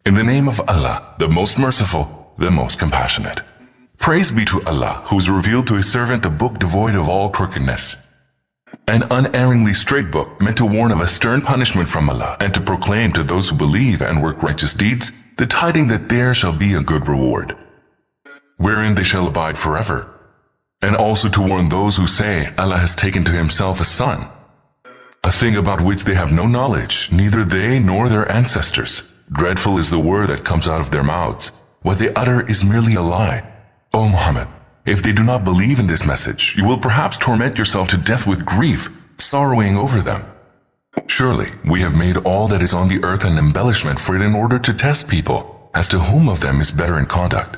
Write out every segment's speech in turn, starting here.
In the name of Allah, the most merciful, the most compassionate. Praise be to Allah, who has revealed to his servant a book devoid of all crookedness. An unerringly straight book meant to warn of a stern punishment from Allah and to proclaim to those who believe and work righteous deeds the tidings that there shall be a good reward, wherein they shall abide forever. And also to warn those who say Allah has taken to himself a son, a thing about which they have no knowledge, neither they nor their ancestors. Dreadful is the word that comes out of their mouths. What they utter is merely a lie. O Muhammad, if they do not believe in this message, you will perhaps torment yourself to death with grief, sorrowing over them. Surely, we have made all that is on the earth an embellishment for it in order to test people as to whom of them is better in conduct.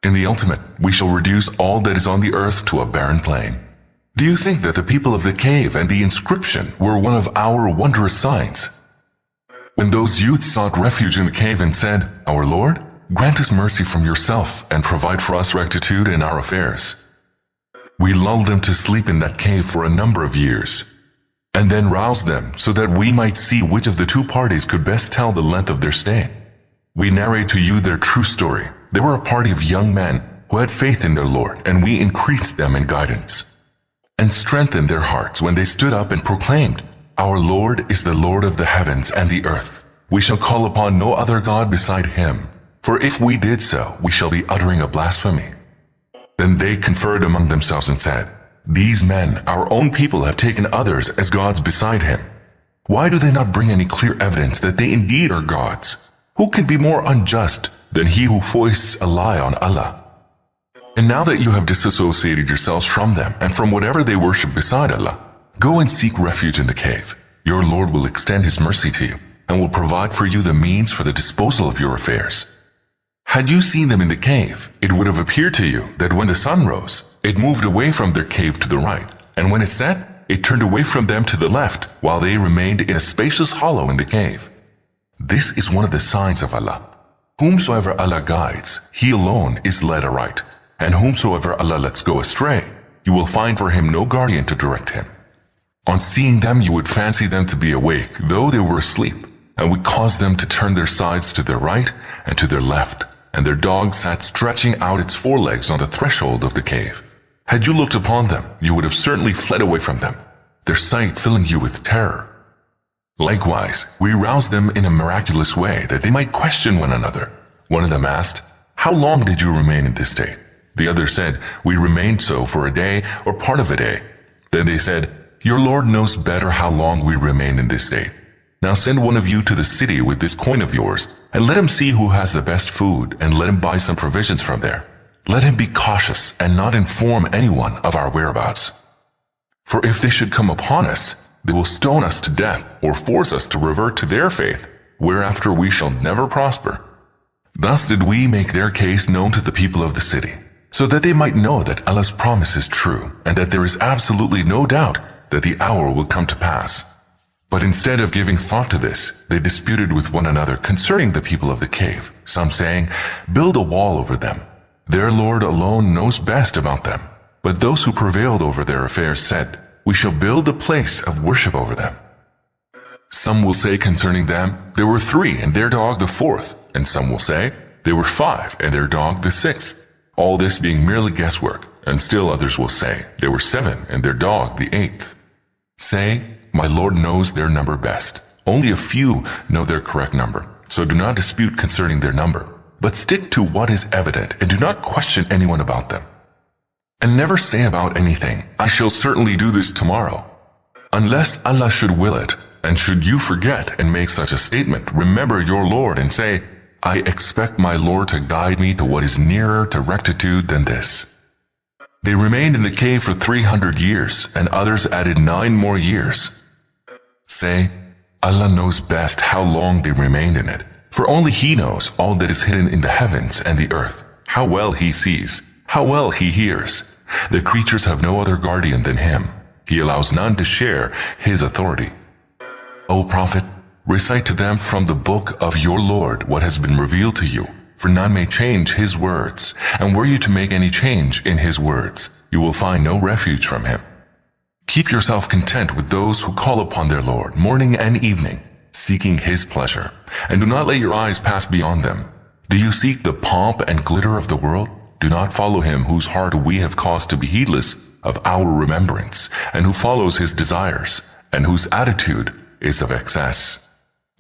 In the ultimate, we shall reduce all that is on the earth to a barren plain. Do you think that the people of the cave and the inscription were one of our wondrous signs? When those youths sought refuge in the cave and said, Our Lord, grant us mercy from yourself and provide for us rectitude in our affairs. We lulled them to sleep in that cave for a number of years, and then roused them so that we might see which of the two parties could best tell the length of their stay. We narrate to you their true story. They were a party of young men who had faith in their Lord, and we increased them in guidance and strengthened their hearts when they stood up and proclaimed, Our Lord is the Lord of the heavens and the earth. We shall call upon no other God beside him, for if we did so, we shall be uttering a blasphemy. Then they conferred among themselves and said, These men, our own people, have taken others as gods beside him. Why do they not bring any clear evidence that they indeed are gods? Who can be more unjust than he who foists a lie on Allah? And now that you have disassociated yourselves from them and from whatever they worship beside Allah, go and seek refuge in the cave. Your Lord will extend his mercy to you and will provide for you the means for the disposal of your affairs. Had you seen them in the cave, it would have appeared to you that when the sun rose, it moved away from their cave to the right, and when it set, it turned away from them to the left, while they remained in a spacious hollow in the cave. This is one of the signs of Allah. Whomsoever Allah guides, he alone is led aright, and whomsoever Allah lets go astray, you will find for him no guardian to direct him. On seeing them, you would fancy them to be awake, though they were asleep, and we caused them to turn their sides to their right and to their left, and their dog sat stretching out its forelegs on the threshold of the cave. Had you looked upon them, you would have certainly fled away from them, their sight filling you with terror. Likewise, we roused them in a miraculous way that they might question one another. One of them asked, How long did you remain in this state? The other said, We remained so for a day or part of a day. Then they said, Your Lord knows better how long we remained in this state. Now send one of you to the city with this coin of yours, and let him see who has the best food, and let him buy some provisions from there. Let him be cautious and not inform anyone of our whereabouts. For if they should come upon us, they will stone us to death or force us to revert to their faith, whereafter we shall never prosper. Thus did we make their case known to the people of the city, so that they might know that Allah's promise is true, and that there is absolutely no doubt that the hour will come to pass. But instead of giving thought to this, they disputed with one another concerning the people of the cave, some saying, Build a wall over them. Their Lord alone knows best about them. But those who prevailed over their affairs said, We shall build a place of worship over them. Some will say concerning them, There were 3 and their dog the 4th, and some will say, There were 5 and their dog the 6th. All this being merely guesswork, and still others will say, There were 7 and their dog the 8th. Say, My Lord knows their number best. Only a few know their correct number, so do not dispute concerning their number, but stick to what is evident and do not question anyone about them. And never say about anything, I shall certainly do this tomorrow, unless Allah should will it. And should you forget and make such a statement, remember your Lord and say, I expect my Lord to guide me to what is nearer to rectitude than this. They remained in the cave for 300 years, and others added 9 more years. Say, Allah knows best how long they remained in it, for only He knows all that is hidden in the heavens and the earth, how well He sees, how well He hears. The creatures have no other guardian than Him. He allows none to share His authority. O Prophet, recite to them from the book of your Lord what has been revealed to you, for none may change His words, and were you to make any change in His words, you will find no refuge from Him. Keep yourself content with those who call upon their Lord morning and evening, seeking his pleasure, and do not let your eyes pass beyond them. Do you seek the pomp and glitter of the world? Do not follow him whose heart we have caused to be heedless of our remembrance, and who follows his desires, and whose attitude is of excess.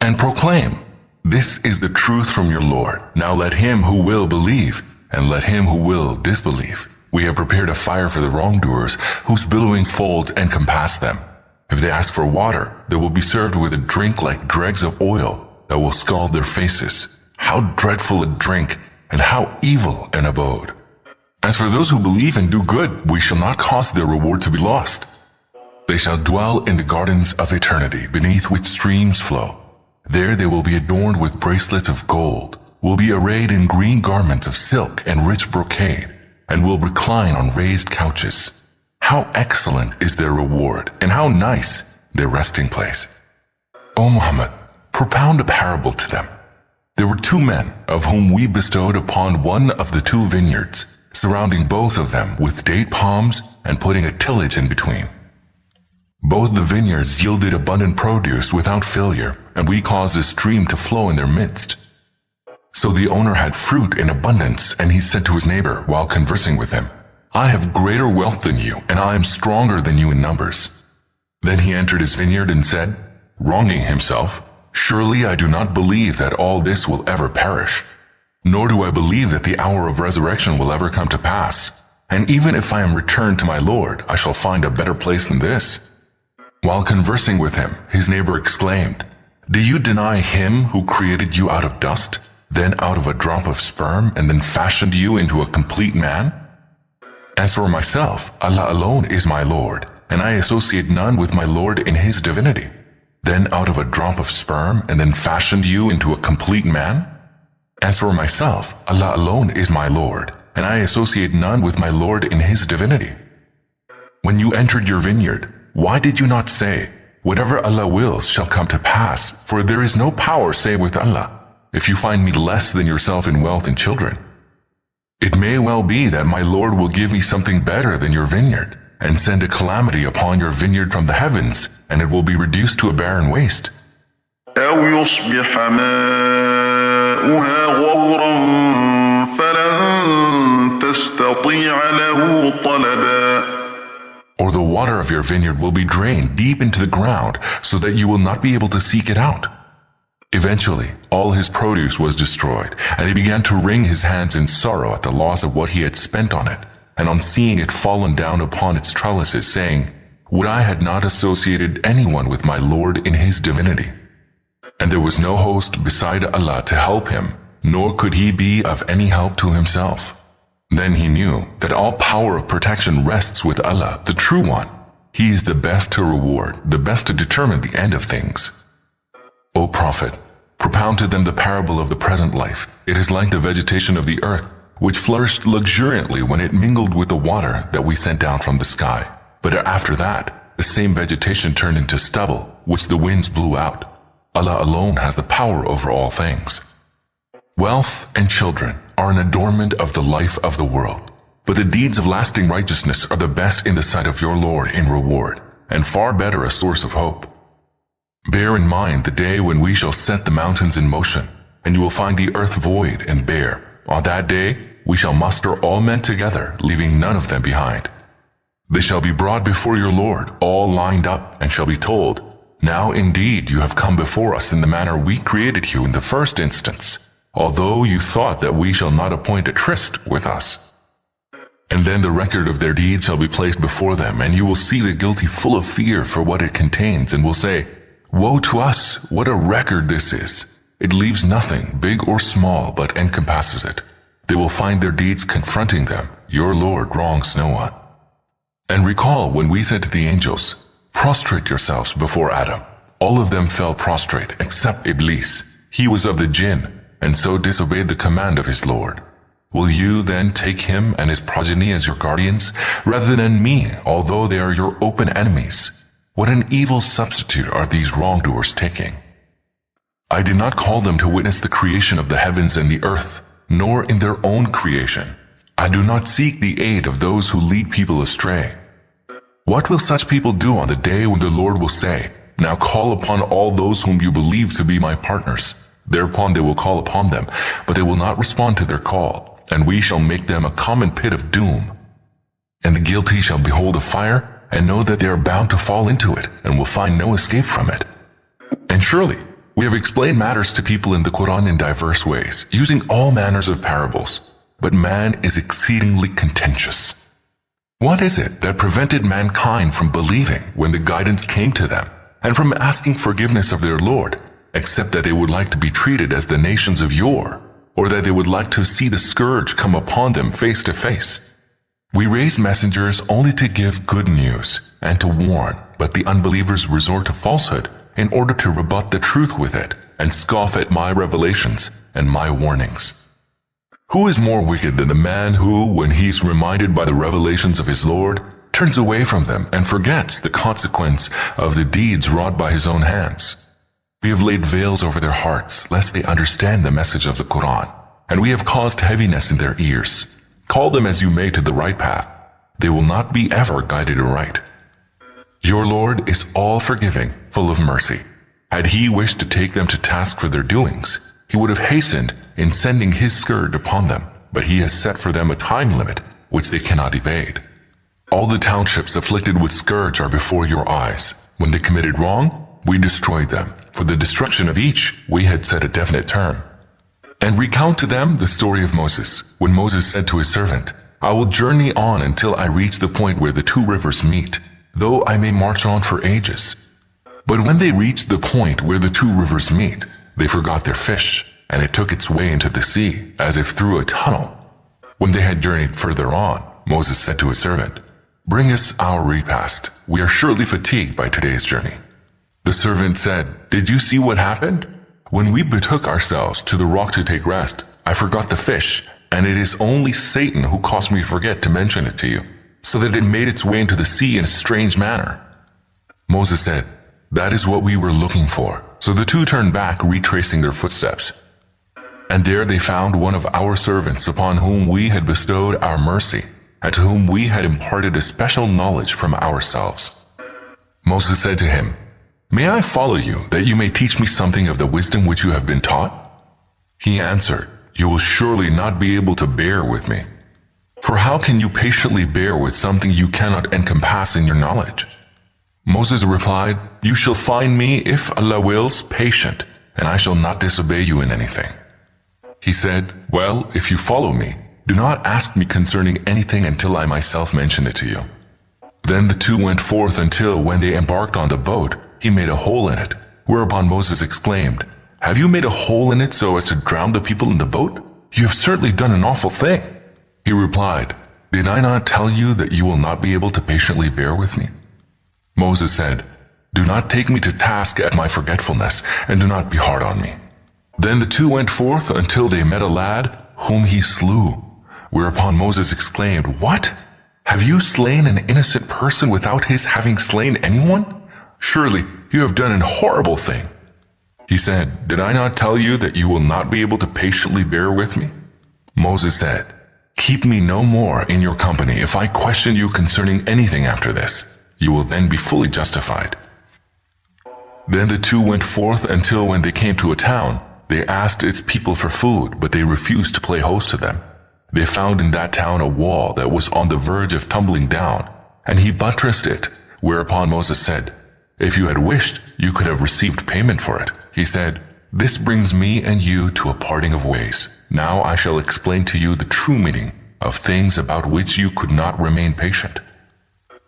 And proclaim, this is the truth from your Lord. Now let him who will believe, and let him who will disbelieve. We have prepared a fire for the wrongdoers, whose billowing folds encompass them. If they ask for water, they will be served with a drink like dregs of oil that will scald their faces. How dreadful a drink, and how evil an abode. As for those who believe and do good, we shall not cause their reward to be lost. They shall dwell in the gardens of eternity, beneath which streams flow. There they will be adorned with bracelets of gold, will be arrayed in green garments of silk and rich brocade, and will recline on raised couches. How excellent is their reward, and how nice their resting place. O Muhammad, propound a parable to them. There were 2 men, of whom we bestowed upon one of the 2 vineyards, surrounding both of them with date palms and putting a tillage in between. Both the vineyards yielded abundant produce without failure, and we caused a stream to flow in their midst. So the owner had fruit in abundance, and he said to his neighbor while conversing with him, I have greater wealth than you, and I am stronger than you in numbers. Then he entered his vineyard and said, wronging himself, surely I do not believe that all this will ever perish, nor do I believe that the hour of resurrection will ever come to pass. And even if I am returned to my Lord, I shall find a better place than this. While conversing with him, his neighbor exclaimed, do you deny him who created you out of dust, then out of a drop of sperm, and then fashioned you into a complete man? As for myself, Allah alone is my Lord, and I associate none with my Lord in his divinity. Then out of a drop of sperm, and then fashioned you into a complete man? As for myself, Allah alone is my Lord, and I associate none with my Lord in his divinity. When you entered your vineyard, why did you not say, whatever Allah wills shall come to pass, for there is no power save with Allah, if you find me less than yourself in wealth and children? It may well be that my Lord will give me something better than your vineyard, and send a calamity upon your vineyard from the heavens, and it will be reduced to a barren waste. أو يصبح ماؤها غورا فلن تستطيع له طلبا. Or the water of your vineyard will be drained deep into the ground, so that you will not be able to seek it out. Eventually, all his produce was destroyed, and he began to wring his hands in sorrow at the loss of what he had spent on it, and on seeing it fallen down upon its trellises, saying, would I had not associated anyone with my Lord in his divinity. And there was no host beside Allah to help him, nor could he be of any help to himself. Then he knew that all power of protection rests with Allah, the True One. He is the best to reward, the best to determine the end of things. O Prophet, propound to them the parable of the present life. It is like the vegetation of the earth, which flourished luxuriantly when it mingled with the water that we sent down from the sky. But after that, the same vegetation turned into stubble, which the winds blew out. Allah alone has the power over all things. Wealth and children are an adornment of the life of the world, but the deeds of lasting righteousness are the best in the sight of your Lord in reward, and far better a source of hope. Bear in mind the day when we shall set the mountains in motion, and you will find the earth void and bare. On that day, we shall muster all men together, leaving none of them behind. They shall be brought before your Lord, all lined up, and shall be told, now indeed you have come before us in the manner we created you in the first instance, although you thought that we shall not appoint a tryst with us. And then the record of their deeds shall be placed before them, and you will see the guilty full of fear for what it contains, and will say, woe to us, what a record this is! It leaves nothing, big or small, but encompasses it. They will find their deeds confronting them. Your Lord wrongs no one. And recall when we said to the angels, prostrate yourselves before Adam. All of them fell prostrate, except Iblis. He was of the jinn, and so disobeyed the command of his Lord. Will you then take him and his progeny as your guardians, rather than me, although they are your open enemies? What an evil substitute are these wrongdoers taking! I did not call them to witness the creation of the heavens and the earth, nor in their own creation. I do not seek the aid of those who lead people astray. What will such people do on the day when the Lord will say, Now call upon all those whom you believe to be my partners. Thereupon they will call upon them, but they will not respond to their call, and we shall make them a common pit of doom. And the guilty shall behold a fire, and know that they are bound to fall into it, and will find no escape from it. And surely, we have explained matters to people in the Quran in diverse ways, using all manners of parables, but man is exceedingly contentious. What is it that prevented mankind from believing when the guidance came to them, and from asking forgiveness of their Lord, except that they would like to be treated as the nations of yore, or that they would like to see the scourge come upon them face to face? We raise messengers only to give good news and to warn, but the unbelievers resort to falsehood in order to rebut the truth with it and scoff at my revelations and my warnings. Who is more wicked than the man who, when he is reminded by the revelations of his Lord, turns away from them and forgets the consequence of the deeds wrought by his own hands? We have laid veils over their hearts, lest they understand the message of the Quran, and we have caused heaviness in their ears. Call them as you may to the right path. They will not be ever guided aright. Your Lord is all-forgiving, full of mercy. Had he wished to take them to task for their doings, he would have hastened in sending his scourge upon them, but he has set for them a time limit, which they cannot evade. All the townships afflicted with scourge are before your eyes. When they committed wrong, we destroyed them. For the destruction of each, we had set a definite term. And recount to them the story of Moses, when Moses said to his servant, I will journey on until I reach the point where the two rivers meet, though I may march on for ages. But when they reached the point where the two rivers meet, they forgot their fish, and it took its way into the sea, as if through a tunnel. When they had journeyed further on, Moses said to his servant, Bring us our repast. We are surely fatigued by today's journey. The servant said, Did you see what happened? When we betook ourselves to the rock to take rest, I forgot the fish, and it is only Satan who caused me to forget to mention it to you, so that it made its way into the sea in a strange manner. Moses said, That is what we were looking for. So the two turned back, retracing their footsteps. And there they found one of our servants upon whom we had bestowed our mercy, and to whom we had imparted a special knowledge from ourselves. Moses said to him, May I follow you, that you may teach me something of the wisdom which you have been taught? He answered, You will surely not be able to bear with me. For how can you patiently bear with something you cannot encompass in your knowledge? Moses replied, You shall find me, if Allah wills, patient, and I shall not disobey you in anything. He said, Well, if you follow me, do not ask me concerning anything until I myself mention it to you. Then the two went forth until, when they embarked on the boat, he made a hole in it, whereupon Moses exclaimed, Have you made a hole in it so as to drown the people in the boat? You have certainly done an awful thing. He replied, Did I not tell you that you will not be able to patiently bear with me? Moses said, Do not take me to task at my forgetfulness, and do not be hard on me. Then the two went forth until they met a lad whom he slew, whereupon Moses exclaimed, What? Have you slain an innocent person without his having slain anyone? Surely you have done a horrible thing. He said, Did I not tell you that you will not be able to patiently bear with me? Moses said, Keep me no more in your company if I question you concerning anything after this. You will then be fully justified. Then the two went forth until when they came to a town, they asked its people for food, but they refused to play host to them. They found in that town a wall that was on the verge of tumbling down, and he buttressed it, whereupon Moses said, If you had wished, you could have received payment for it. He said, This brings me and you to a parting of ways. Now I shall explain to you the true meaning of things about which you could not remain patient.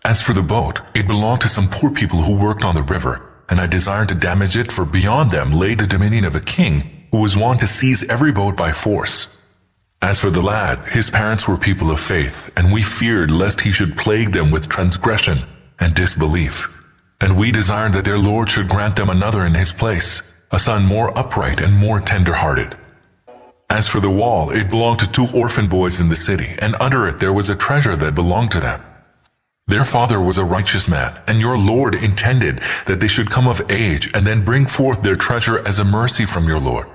As for the boat, it belonged to some poor people who worked on the river, and I desired to damage it, for beyond them lay the dominion of a king who was wont to seize every boat by force. As for the lad, his parents were people of faith, and we feared lest he should plague them with transgression and disbelief. And we desired that their Lord should grant them another in his place, a son more upright and more tender-hearted. As for the wall, it belonged to two orphan boys in the city, and under it there was a treasure that belonged to them. Their father was a righteous man, and your Lord intended that they should come of age and then bring forth their treasure as a mercy from your Lord.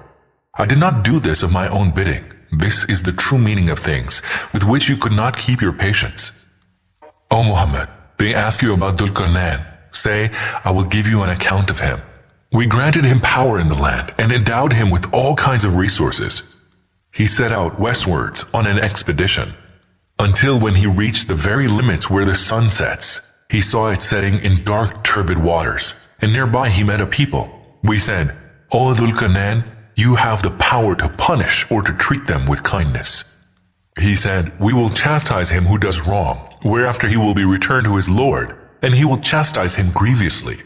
I did not do this of my own bidding. This is the true meaning of things, with which you could not keep your patience. O Muhammad, they ask you about Dhul Qarnayn. Say, I will give you an account of him. We granted him power in the land and endowed him with all kinds of resources. He set out westwards on an expedition, until when he reached the very limits where the sun sets, he saw it setting in dark, turbid waters, and nearby he met a people. We said, O Dhul Qarnayn, you have the power to punish or to treat them with kindness. He said, we will chastise him who does wrong, whereafter he will be returned to his Lord, and he will chastise him grievously.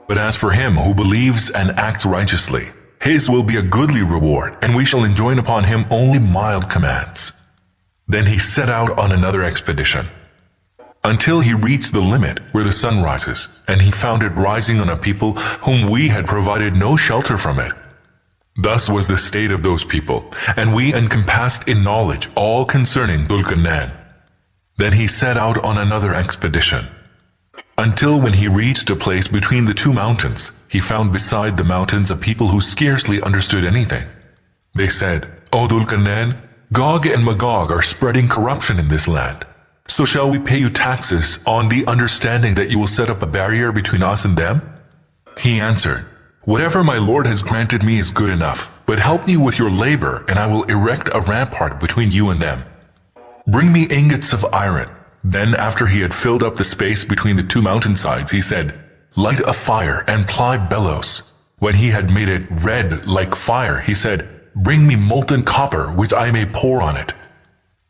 But as for him who believes and acts righteously, his will be a goodly reward, and we shall enjoin upon him only mild commands. Then he set out on another expedition, until he reached the limit where the sun rises, and he found it rising on a people whom we had provided no shelter from it. Thus was the state of those people, and we encompassed in knowledge all concerning Dhul Qarnayn. Then he set out on another expedition, until when he reached a place between the two mountains, he found beside the mountains a people who scarcely understood anything. They said, O Dhul Qarnayn, Gog and Magog are spreading corruption in this land. So shall we pay you taxes on the understanding that you will set up a barrier between us and them? He answered, whatever my Lord has granted me is good enough, but help me with your labor and I will erect a rampart between you and them. Bring me ingots of iron. Then after he had filled up the space between the two mountainsides, he said, light a fire and ply bellows. When he had made it red like fire, he said, bring me molten copper which I may pour on it.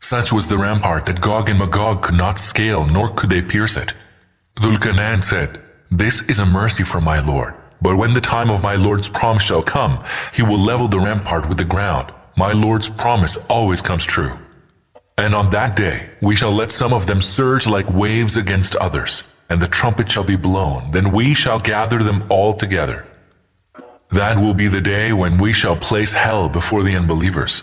Such was the rampart that Gog and Magog could not scale, nor could they pierce it. Dhul Qarnayn said, this is a mercy from my Lord, but when the time of my Lord's promise shall come, he will level the rampart with the ground. My Lord's promise always comes true. And on that day, we shall let some of them surge like waves against others, and the trumpet shall be blown, then we shall gather them all together. That will be the day when we shall place hell before the unbelievers,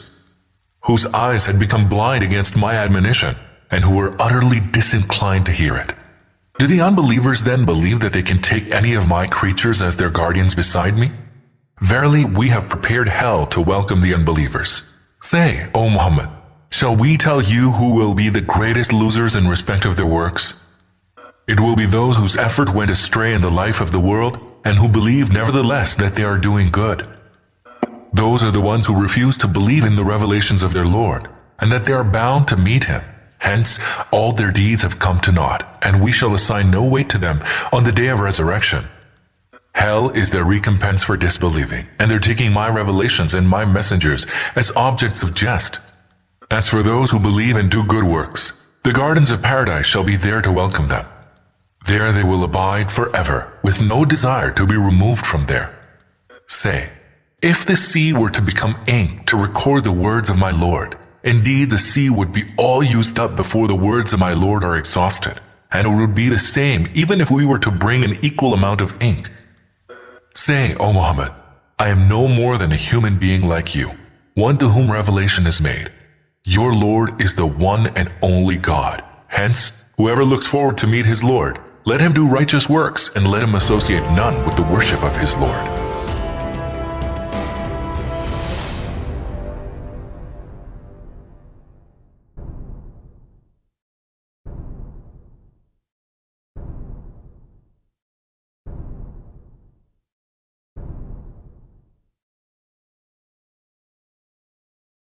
whose eyes had become blind against my admonition, and who were utterly disinclined to hear it. Do the unbelievers then believe that they can take any of my creatures as their guardians beside me? Verily, we have prepared hell to welcome the unbelievers. Say, O Muhammad, shall we tell you who will be the greatest losers in respect of their works? It will be those whose effort went astray in the life of the world, and who believe nevertheless that they are doing good. Those are the ones who refuse to believe in the revelations of their Lord, and that they are bound to meet him. Hence, all their deeds have come to naught, and we shall assign no weight to them on the day of resurrection. Hell is their recompense for disbelieving, and their taking my revelations and my messengers as objects of jest. As for those who believe and do good works, the gardens of paradise shall be there to welcome them. There they will abide forever, with no desire to be removed from there. Say, if the sea were to become ink to record the words of my Lord, indeed the sea would be all used up before the words of my Lord are exhausted, and it would be the same even if we were to bring an equal amount of ink. Say, O Muhammad, I am no more than a human being like you, one to whom revelation is made. Your Lord is the one and only God. Hence, whoever looks forward to meet his Lord, let him do righteous works and let him associate none with the worship of his Lord.